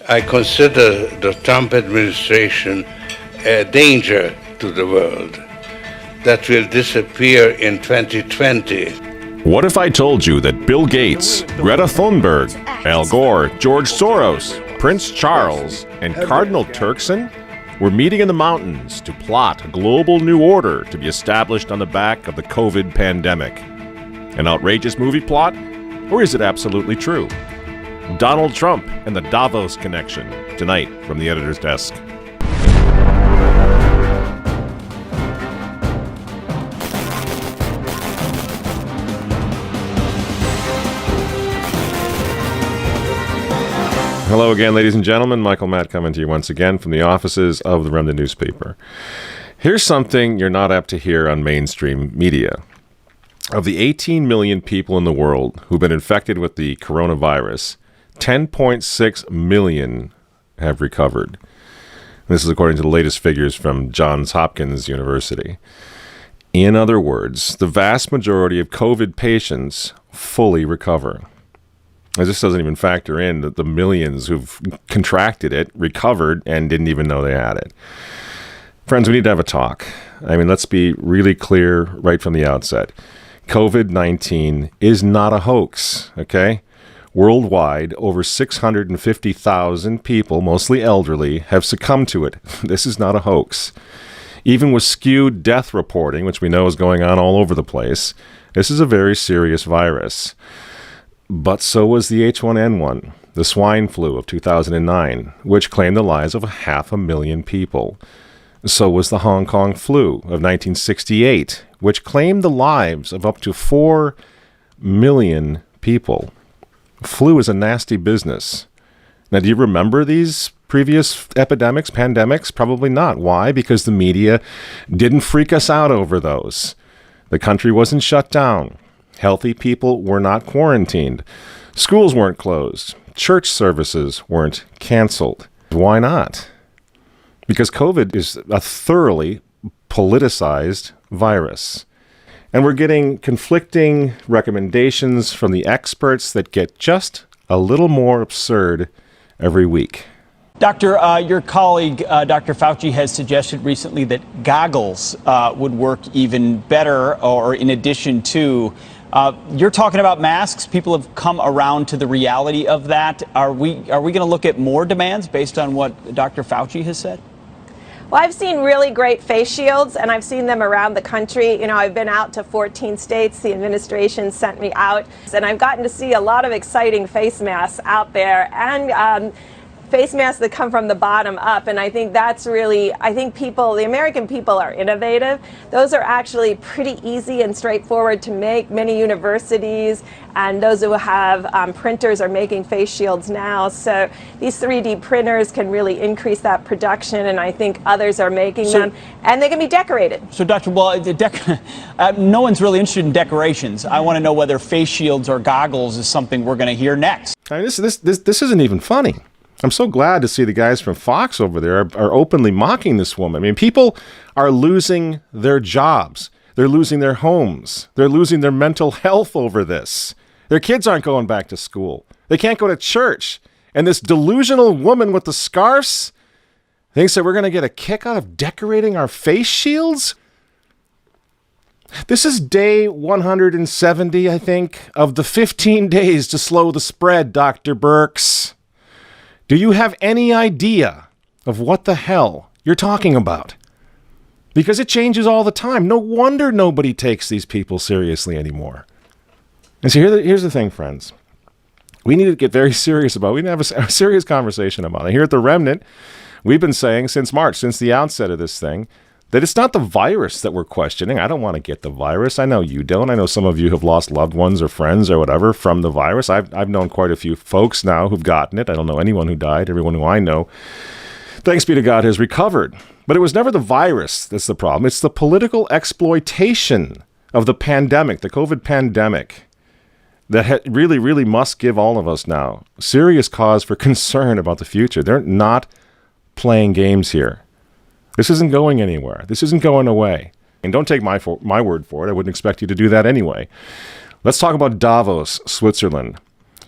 I consider the Trump administration a danger to the world that will disappear in 2020. What if I told you that Bill Gates, Greta Thunberg, Al Gore, George Soros, Prince Charles, and Cardinal Turkson were meeting in the mountains to plot a global new order to be established on the back of the COVID pandemic? An outrageous movie plot? Or is it absolutely true? Donald Trump and the Davos connection, tonight from the editor's desk. Hello again, ladies and gentlemen. Michael Matt coming to you once again from the offices of the Remnant newspaper. Here's something you're not apt to hear on mainstream media. Of the 18 million people in the world who've been infected with the coronavirus, 10.6 million have recovered. This is according to the latest figures from Johns Hopkins University. In other words, the vast majority of COVID patients fully recover. This doesn't even factor in the millions who've contracted it, recovered, and didn't even know they had it. Friends, we need to have a talk. I mean, let's be really clear right from the outset. COVID-19 is not a hoax, okay? Worldwide, over 650,000 people, mostly elderly, have succumbed to it. This is not a hoax. Even with skewed death reporting, which we know is going on all over the place, this is a very serious virus. But so was the H1N1, the swine flu of 2009, which claimed the lives of 500,000 people. So was the Hong Kong flu of 1968, which claimed the lives of up to 4 million people. Flu is a nasty business. Now, do you remember these previous epidemics, pandemics? Probably not. Why? Because the media didn't freak us out over those. The country wasn't shut down. Healthy people were not quarantined. Schools weren't closed. Church services weren't canceled. Why not? Because COVID is a thoroughly politicized virus. And we're getting conflicting recommendations from the experts that get just a little more absurd every week. Doctor, your colleague, Dr. Fauci, has suggested recently that goggles would work even better, or in addition to. You're talking about masks. People have come around to the reality of that. Are we going to look at more demands based on what Dr. Fauci has said? Well, I've seen really great face shields, and I've seen them around the country. You know, I've been out to 14 states. The administration sent me out, and I've gotten to see a lot of exciting face masks out there, and face masks that come from the bottom up. And I think that's really, the American people are innovative. Those are actually pretty easy and straightforward to make. Many universities and those who have printers are making face shields now. So these 3D printers can really increase that production, and I think others are making them, and they can be decorated. So, Dr. No one's really interested in decorations. I want to know whether face shields or goggles is something we're going to hear next. I mean, this isn't even funny. I'm so glad to see the guys from Fox over there are openly mocking this woman. I mean, people are losing their jobs. They're losing their homes. They're losing their mental health over this. Their kids aren't going back to school. They can't go to church. And this delusional woman with the scarves thinks that we're going to get a kick out of decorating our face shields? This is day 170, I think, of the 15 days to slow the spread, Dr. Birx. Do you have any idea of what the hell you're talking about? Because it changes all the time. No wonder nobody takes these people seriously anymore. And so here's the thing, friends. We need to get very serious about it. We need to have a serious conversation about it. Here at The Remnant, we've been saying since March, since the outset of this thing, that it's not the virus that we're questioning. I don't want to get the virus. I know you don't. I know some of you have lost loved ones or friends or whatever from the virus. I've known quite a few folks now who've gotten it. I don't know anyone who died. Everyone who I know, thanks be to God, has recovered. But it was never the virus that's the problem. It's the political exploitation of the pandemic, the COVID pandemic, that really, really must give all of us now serious cause for concern about the future. They're not playing games here. This isn't going anywhere. This isn't going away. And don't take my word for it. I wouldn't expect you to do that anyway. Let's talk about Davos, Switzerland.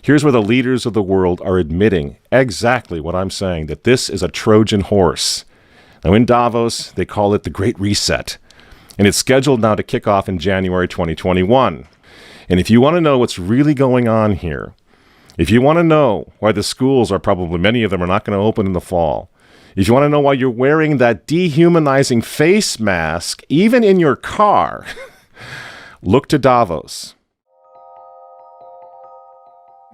Here's where the leaders of the world are admitting exactly what I'm saying, that this is a Trojan horse. Now, in Davos, they call it the Great Reset, and it's scheduled now to kick off in January 2021. And if you want to know what's really going on here, if you want to know why the schools are probably, many of them are not going to open in the fall, if you want to know why you're wearing that dehumanizing face mask, even in your car, look to Davos.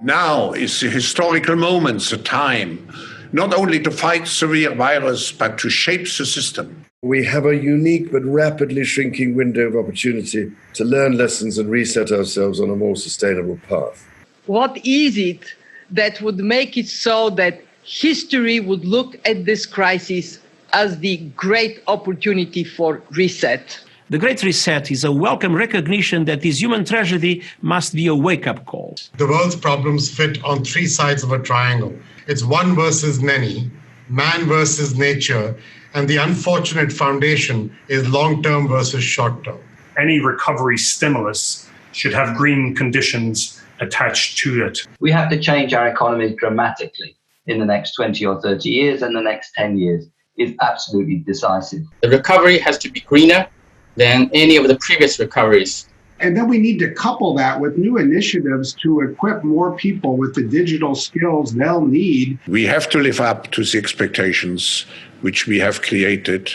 Now is the historical moment, the time, not only to fight the real virus, but to shape the system. We have a unique but rapidly shrinking window of opportunity to learn lessons and reset ourselves on a more sustainable path. What is it that would make it so that history would look at this crisis as the great opportunity for reset? The Great Reset is a welcome recognition that this human tragedy must be a wake-up call. The world's problems fit on three sides of a triangle. It's one versus many, man versus nature, and the unfortunate foundation is long-term versus short-term. Any recovery stimulus should have green conditions attached to it. We have to change our economy dramatically in the next 20 or 30 years, and the next 10 years is absolutely decisive. The recovery has to be greener than any of the previous recoveries. And then we need to couple that with new initiatives to equip more people with the digital skills they'll need. We have to live up to the expectations which we have created,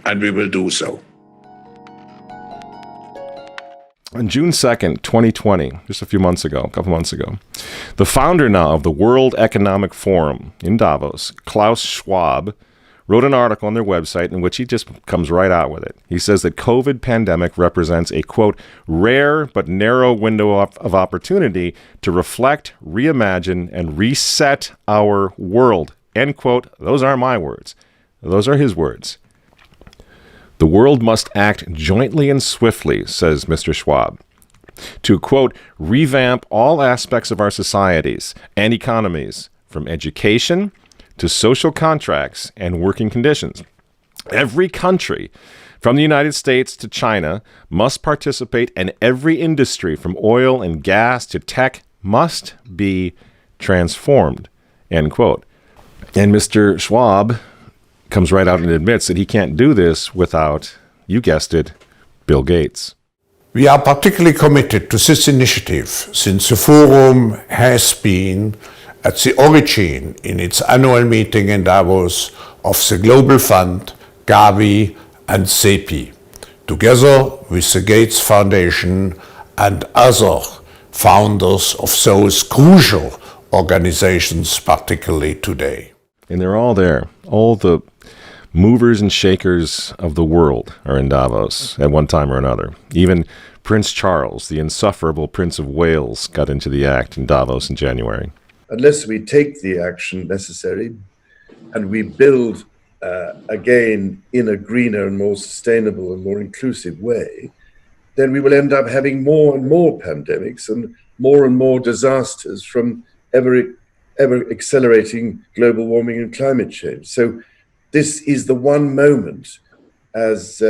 and we will do so. On June 2nd, 2020, just a couple months ago, the founder now of the World Economic Forum in Davos, Klaus Schwab, wrote an article on their website in which he just comes right out with it. He says that COVID pandemic represents a, quote, rare but narrow window of opportunity to reflect, reimagine, and reset our world, end quote. Those aren't my words. Those are his words. The world must act jointly and swiftly, says Mr. Schwab, to, quote, revamp all aspects of our societies and economies, from education to social contracts and working conditions. Every country, from the United States to China, must participate, and every industry, from oil and gas to tech, must be transformed, end quote. And Mr. Schwab comes right out and admits that he can't do this without, you guessed it, Bill Gates. We are particularly committed to this initiative since the Forum has been at the origin in its annual meeting in Davos of the Global Fund, Gavi and CEPI, together with the Gates Foundation and other founders of those crucial organizations, particularly today. And they're all there. All the movers and shakers of the world are in Davos at one time or another. Even Prince Charles, the insufferable Prince of Wales, got into the act in Davos in January. Unless we take the action necessary and we build again in a greener and more sustainable and more inclusive way, then we will end up having more and more pandemics and more disasters from ever accelerating global warming and climate change. So this is the one moment, as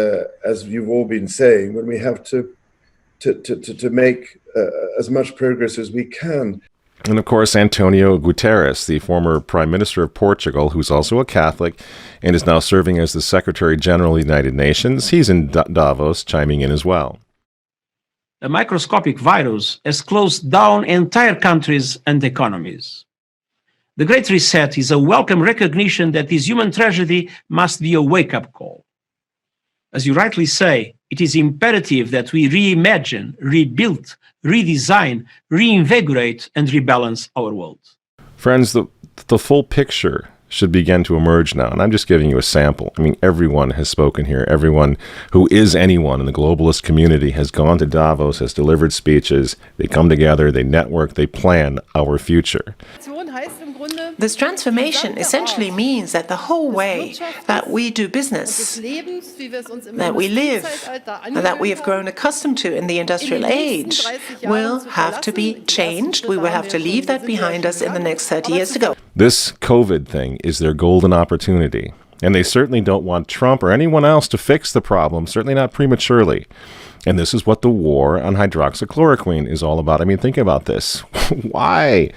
you've all been saying, when we have to make as much progress as we can. And of course, Antonio Guterres, the former Prime Minister of Portugal, who's also a Catholic and is now serving as the Secretary General of the United Nations, he's in Davos, chiming in as well. A microscopic virus has closed down entire countries and economies. The Great Reset is a welcome recognition that this human tragedy must be a wake-up call. As you rightly say, it is imperative that we reimagine, rebuild, redesign, reinvigorate, and rebalance our world. Friends, the full picture should begin to emerge now, and I'm just giving you a sample. I mean, everyone has spoken here. Everyone who is anyone in the globalist community has gone to Davos, has delivered speeches. They come together, they network, they plan our future. This transformation essentially means that the whole way that we do business, that we live, and that we have grown accustomed to in the industrial age, will have to be changed. We will have to leave that behind us in the next 30 years to go. This COVID thing is their golden opportunity, and they certainly don't want Trump or anyone else to fix the problem, certainly not prematurely. And this is what the war on hydroxychloroquine is all about. I mean, think about this. Why?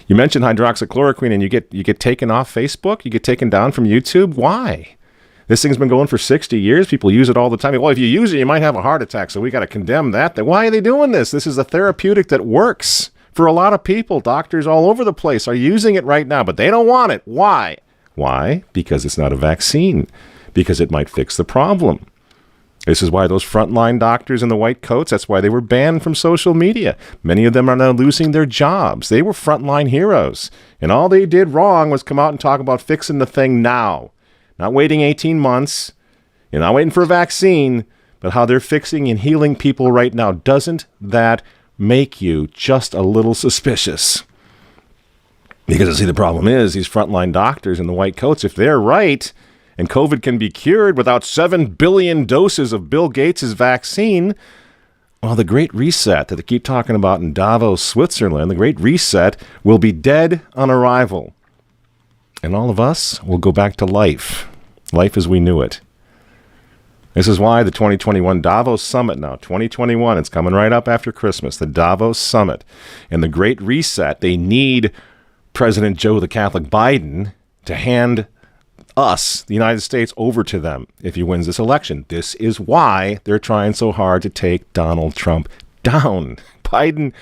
You mentioned hydroxychloroquine and you get taken off Facebook? You get taken down from YouTube? Why? This thing's been going for 60 years. People use it all the time. Well, if you use it, you might have a heart attack, so we got to condemn that. Why are they doing this? This is a therapeutic that works for a lot of people. Doctors all over the place are using it right now, but they don't want it. Why? Why? Because it's not a vaccine. Because it might fix the problem. This is why those frontline doctors in the white coats, that's why they were banned from social media. Many of them are now losing their jobs. They were frontline heroes. And all they did wrong was come out and talk about fixing the thing now. Not waiting 18 months. You're not waiting for a vaccine. But how they're fixing and healing people right now. Doesn't that make you just a little suspicious? Because, see, the problem is these frontline doctors in the white coats, if they're right, and COVID can be cured without 7 billion doses of Bill Gates' vaccine, well, the Great Reset that they keep talking about in Davos, Switzerland, the Great Reset will be dead on arrival. And all of us will go back to life as we knew it. This is why the 2021 Davos Summit now, 2021, it's coming right up after Christmas, the Davos Summit. And the Great Reset, they need President Joe the Catholic Biden to hand us, the United States, over to them if he wins this election. This is why they're trying so hard to take Donald Trump down. Biden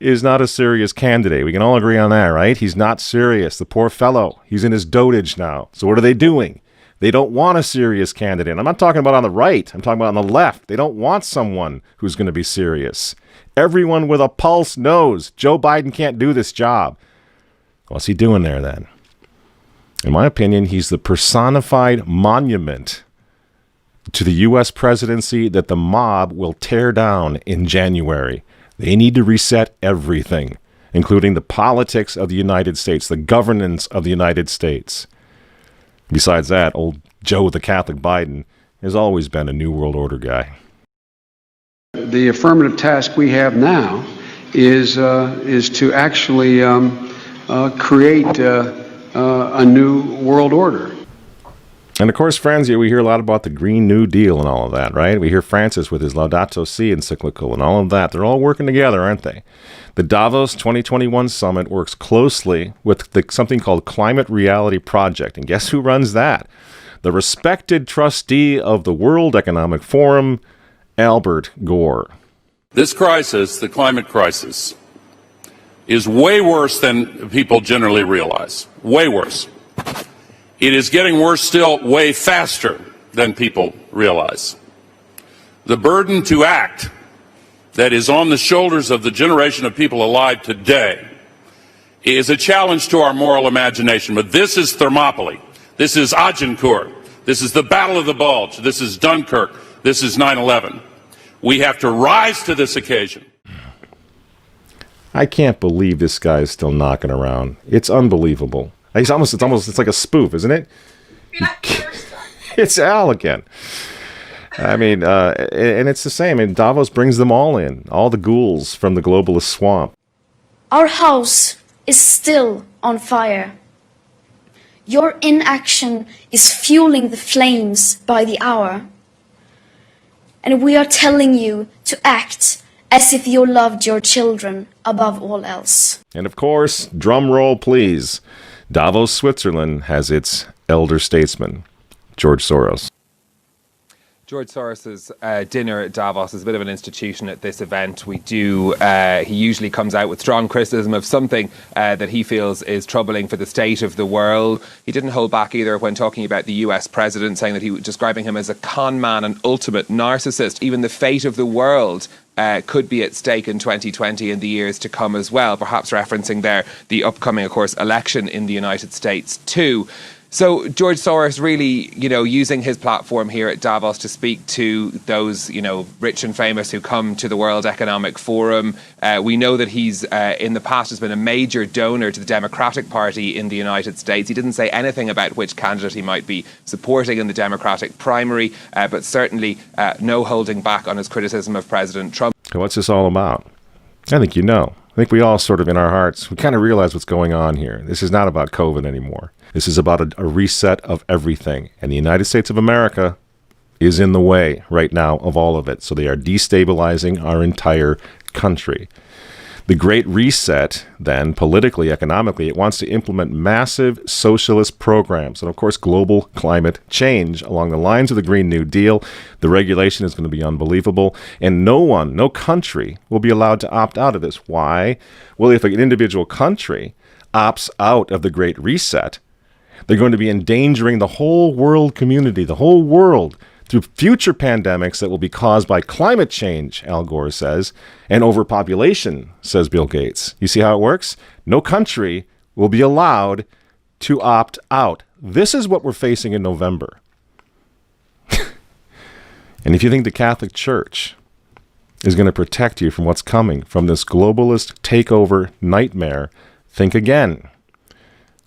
is not a serious candidate. We can all agree on that, right? He's not serious. The poor fellow, he's in his dotage now. So what are they doing? They don't want a serious candidate. I'm not talking about on the right. I'm talking about on the left. They don't want someone who's going to be serious. Everyone with a pulse knows Joe Biden can't do this job. What's he doing there then? In my opinion, he's the personified monument to the U.S. presidency that the mob will tear down in January. They need to reset everything, including the politics of the United States, the governance of the United States. Besides that, old Joe the Catholic Biden has always been a New World Order guy. The affirmative task we have now is to actually create a new world order. And of course, friends, we hear a lot about the Green New Deal and all of that, right? We hear Francis with his Laudato Si encyclical and all of that. They're all working together, aren't they? The Davos 2021 Summit works closely with something called Climate Reality Project. And guess who runs that? The respected trustee of the World Economic Forum, Albert Gore. This crisis, the climate crisis, is way worse than people generally realize. Way worse. It is getting worse still way faster than people realize. The burden to act that is on the shoulders of the generation of people alive today is a challenge to our moral imagination. But this is Thermopylae. This is Agincourt. This is the Battle of the Bulge. This is Dunkirk. This is 9/11. We have to rise to this occasion. I can't believe this guy is still knocking around. It's unbelievable. It's like a spoof, isn't it? It's Al again. I mean, and it's the same. And Davos brings them all in, all the ghouls from the globalist swamp. Our house is still on fire. Your inaction is fueling the flames by the hour. And we are telling you to act as if you loved your children above all else. And of course, drum roll please, Davos, Switzerland has its elder statesman, George Soros. George Soros's dinner at Davos is a bit of an institution at this event. He usually comes out with strong criticism of something that he feels is troubling for the state of the world. He didn't hold back either when talking about the US president, saying that he was describing him as a con man and ultimate narcissist. Even the fate of the world could be at stake in 2020 and the years to come as well, perhaps referencing there the upcoming, of course, election in the United States too. So George Soros really, using his platform here at Davos to speak to those, rich and famous who come to the World Economic Forum. We know that he's, in the past, has been a major donor to the Democratic Party in the United States. He didn't say anything about which candidate he might be supporting in the Democratic primary, but certainly no holding back on his criticism of President Trump. What's this all about? I think I think we all sort of in our hearts, we kind of realize what's going on here. This is not about COVID anymore. This is about a reset of everything. And the United States of America is in the way right now of all of it. So they are destabilizing our entire country. The Great Reset, then, politically, economically, it wants to implement massive socialist programs and, of course, global climate change along the lines of the Green New Deal. The regulation is going to be unbelievable, and no country will be allowed to opt out of this. Why? Well, if an individual country opts out of the Great Reset, they're going to be endangering the whole world community, the whole world, through future pandemics that will be caused by climate change, Al Gore says, and overpopulation, says Bill Gates. You see how it works? No country will be allowed to opt out. This is what we're facing in November. And if you think the Catholic Church is going to protect you from what's coming, from this globalist takeover nightmare, think again.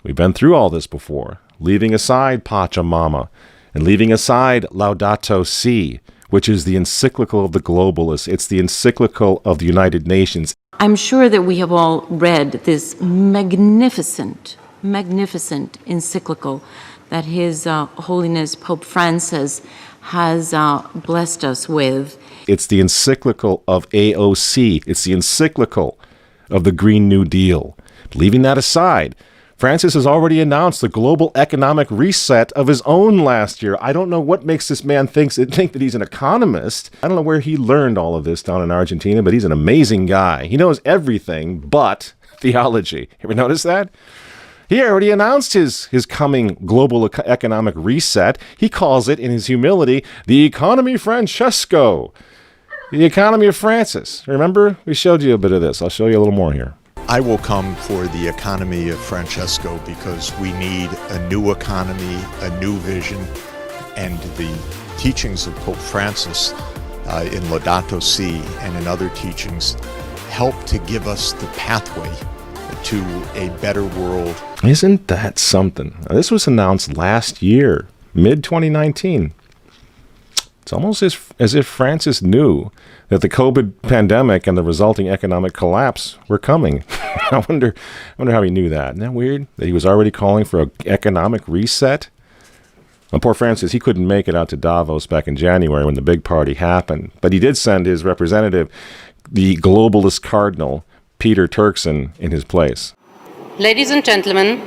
We've been through all this before, leaving aside Pachamama, and leaving aside Laudato Si, which is the encyclical of the globalists. It's the encyclical of the United Nations. I'm sure that we have all read this magnificent encyclical that His Holiness Pope Francis has blessed us with. It's the encyclical of AOC. It's the encyclical of the Green New Deal. Leaving that aside, Francis has already announced the global economic reset of his own last year. I don't know what makes this man think that he's an economist. I don't know where he learned all of this down in Argentina, but he's an amazing guy. He knows everything but theology. Ever notice that? He already announced his coming global economic reset. He calls it, in his humility, the economy Francesco, the economy of Francis. Remember? We showed you a bit of this. I'll show you a little more here. I will come for the economy of Francesco because we need a new economy, a new vision, and the teachings of Pope Francis in Laudato Si and in other teachings help to give us the pathway to a better world. Isn't that something? Now, this was announced last year, mid-2019. It's almost as if Francis knew that the COVID pandemic and the resulting economic collapse were coming. I wonder how he knew that. Isn't that weird? That he was already calling for an economic reset? Well, poor Francis, he couldn't make it out to Davos back in January when the big party happened. But he did send his representative, the globalist cardinal, Peter Turkson, in his place. Ladies and gentlemen,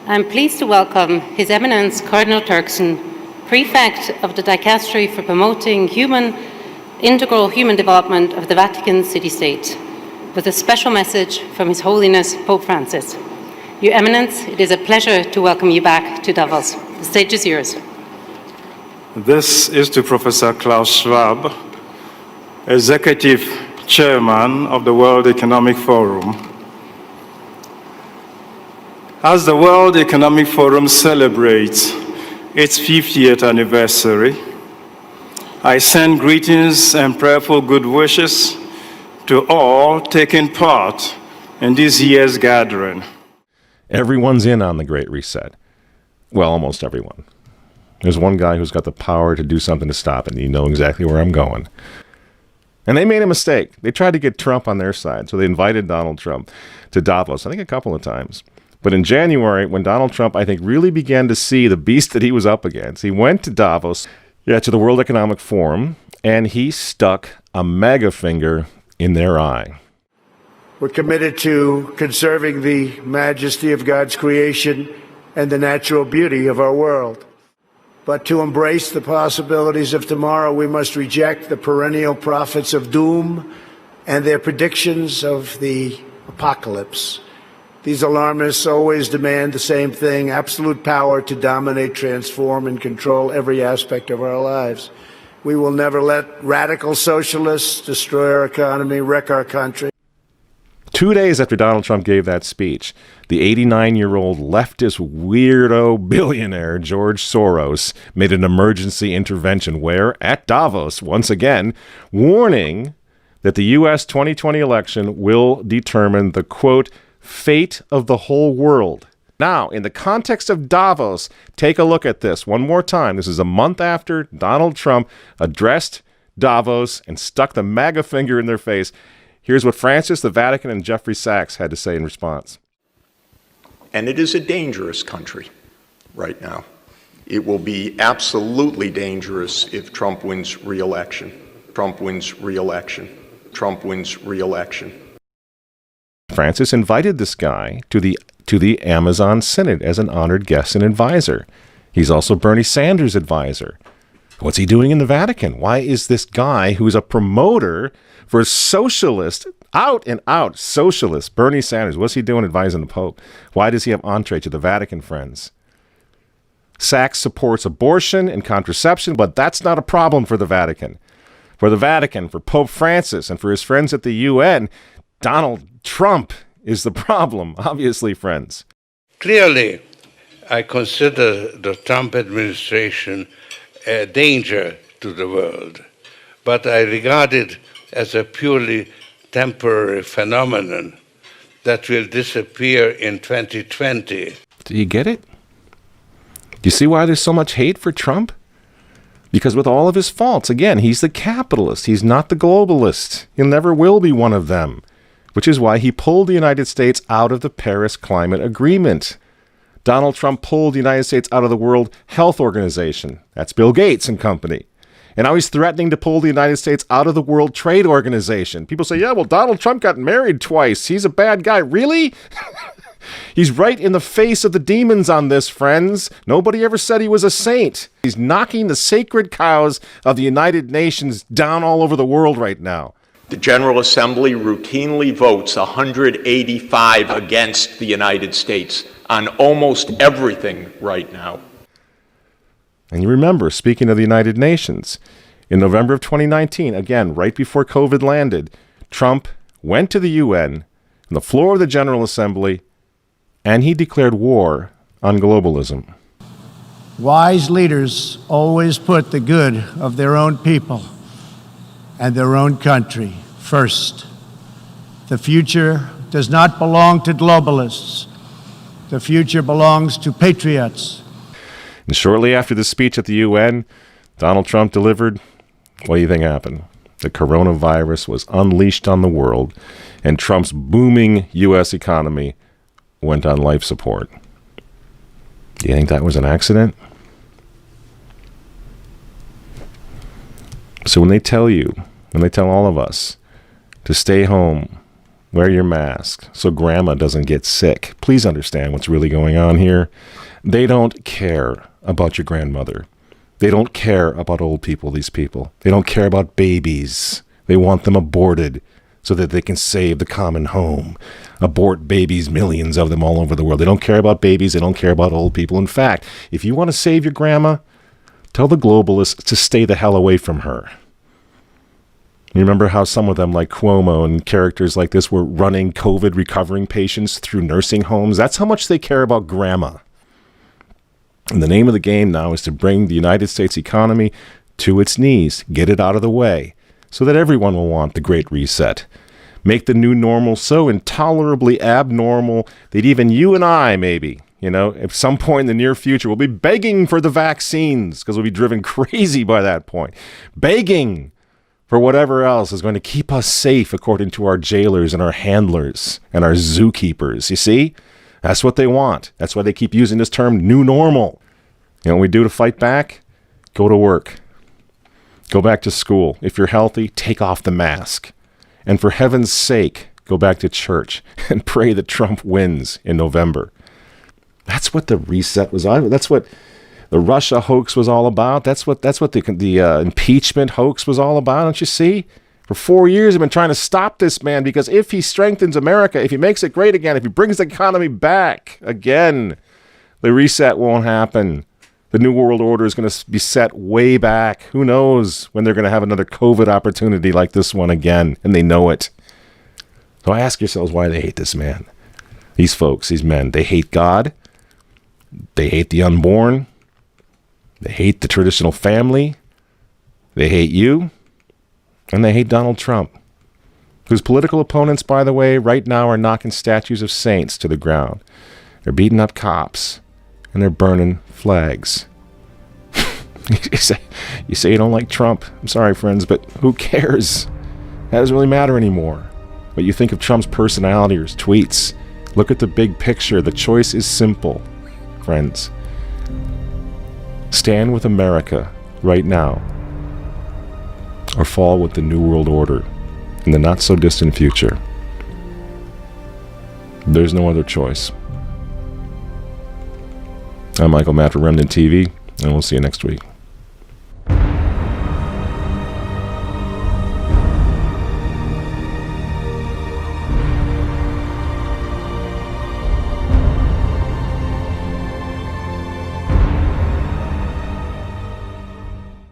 I'm pleased to welcome His Eminence Cardinal Turkson, Prefect of the Dicastery for Promoting Integral Human Development of the Vatican City-State, with a special message from His Holiness Pope Francis. Your Eminence, it is a pleasure to welcome you back to Davos. The stage is yours. This is to Professor Klaus Schwab, Executive Chairman of the World Economic Forum. As the World Economic Forum celebrates its 50th anniversary, I send greetings and prayerful good wishes to all taking part in this year's gathering. Everyone's in on the Great Reset. Well, almost everyone. There's one guy who's got the power to do something to stop it, and you know exactly where I'm going. And they made a mistake. They tried to get Trump on their side, so they invited Donald Trump to Davos, I think a couple of times. But in January, when Donald Trump, I think, really began to see the beast that he was up against, he went to Davos, to the World Economic Forum, and he stuck a mega finger in their eye. We're committed to conserving the majesty of God's creation and the natural beauty of our world. But to embrace the possibilities of tomorrow, we must reject the perennial prophets of doom and their predictions of the apocalypse. These alarmists always demand the same thing: absolute power to dominate, transform, and control every aspect of our lives. We will never let radical socialists destroy our economy, wreck our country. 2 days after Donald Trump gave that speech, the 89-year-old leftist weirdo billionaire George Soros made an emergency intervention where, at Davos, once again, warning that the U.S. 2020 election will determine the, quote, fate of the whole world. Now, in the context of Davos, take a look at this one more time. This is a month after Donald Trump addressed Davos and stuck the MAGA finger in their face. Here's what Francis, the Vatican, and Jeffrey Sachs had to say in response. And it is a dangerous country right now. It will be absolutely dangerous if Trump wins re-election. Trump wins re-election. Trump wins re-election. Francis invited this guy to the Amazon Synod as an honored guest and advisor. He's also Bernie Sanders' advisor. What's he doing in the Vatican? Why is this guy who's a promoter for socialist, out and out socialist, Bernie Sanders, what's he doing advising the Pope? Why does he have entree to the Vatican, friends? Sachs supports abortion and contraception, but that's not a problem for the Vatican. For the Vatican, for Pope Francis, and for his friends at the UN, Donald Trump is the problem, obviously, friends. Clearly, I consider the Trump administration a danger to the world, but I regard it as a purely temporary phenomenon that will disappear in 2020. Do you get it? Do you see why there's so much hate for Trump? Because with all of his faults, again, he's the capitalist. He's not the globalist. He never will be one of them, which is why he pulled the United States out of the Paris Climate Agreement. Donald Trump pulled the United States out of the World Health Organization. That's Bill Gates and company. And now he's threatening to pull the United States out of the World Trade Organization. People say, yeah, well, Donald Trump got married twice. He's a bad guy. Really? He's right in the face of the demons on this, friends. Nobody ever said he was a saint. He's knocking the sacred cows of the United Nations down all over the world right now. The General Assembly routinely votes 185 against the United States on almost everything right now. And you remember, speaking of the United Nations, in November of 2019, again, right before COVID landed, Trump went to the UN, on the floor of the General Assembly, and he declared war on globalism. Wise leaders always put the good of their own people and their own country first. The future does not belong to globalists. The future belongs to patriots. And shortly after the speech at the UN, Donald Trump delivered, what do you think happened? The coronavirus was unleashed on the world, and Trump's booming U.S. economy went on life support. Do you think that was an accident? So when they tell all of us to stay home, wear your mask so grandma doesn't get sick, please understand what's really going on here. They don't care about your grandmother. They don't care about old people, these people. They don't care about babies. They want them aborted so that they can save the common home. Abort babies, millions of them all over the world. They don't care about babies. They don't care about old people. In fact, if you want to save your grandma, tell the globalists to stay the hell away from her. You remember how some of them, like Cuomo and characters like this, were running COVID recovering patients through nursing homes? That's how much they care about grandma. And the name of the game now is to bring the United States economy to its knees, get it out of the way, so that everyone will want the Great Reset. Make the new normal so intolerably abnormal that even you and I, maybe, at some point in the near future, will be begging for the vaccines because we'll be driven crazy by that point. Begging for whatever else is going to keep us safe according to our jailers and our handlers and our zookeepers. You see? That's what they want. That's why they keep using this term, new normal. You know what we do to fight back? Go to work. Go back to school. If you're healthy, take off the mask. And for heaven's sake, go back to church and pray that Trump wins in November. That's what the reset was on. That's what the Russia hoax was all about. That's what the impeachment hoax was all about. Don't you see? For 4 years, I've been trying to stop this man because if he strengthens America, if he makes it great again, if he brings the economy back again, the reset won't happen. The New World Order is going to be set way back. Who knows when they're going to have another COVID opportunity like this one again, and they know it. So ask yourselves why they hate this man. These folks, these men, they hate God. They hate the unborn. They hate the traditional family. They hate you. And they hate Donald Trump, whose political opponents, by the way, right now are knocking statues of saints to the ground. They're beating up cops, and they're burning flags. You say you don't like Trump. I'm sorry, friends, but who cares? That doesn't really matter anymore. What you think of Trump's personality or his tweets. Look at the big picture. The choice is simple, friends. stand with America right now or fall with the New World Order in the not-so-distant future. There's no other choice. I'm Michael Matt for Remnant TV, and we'll see you next week.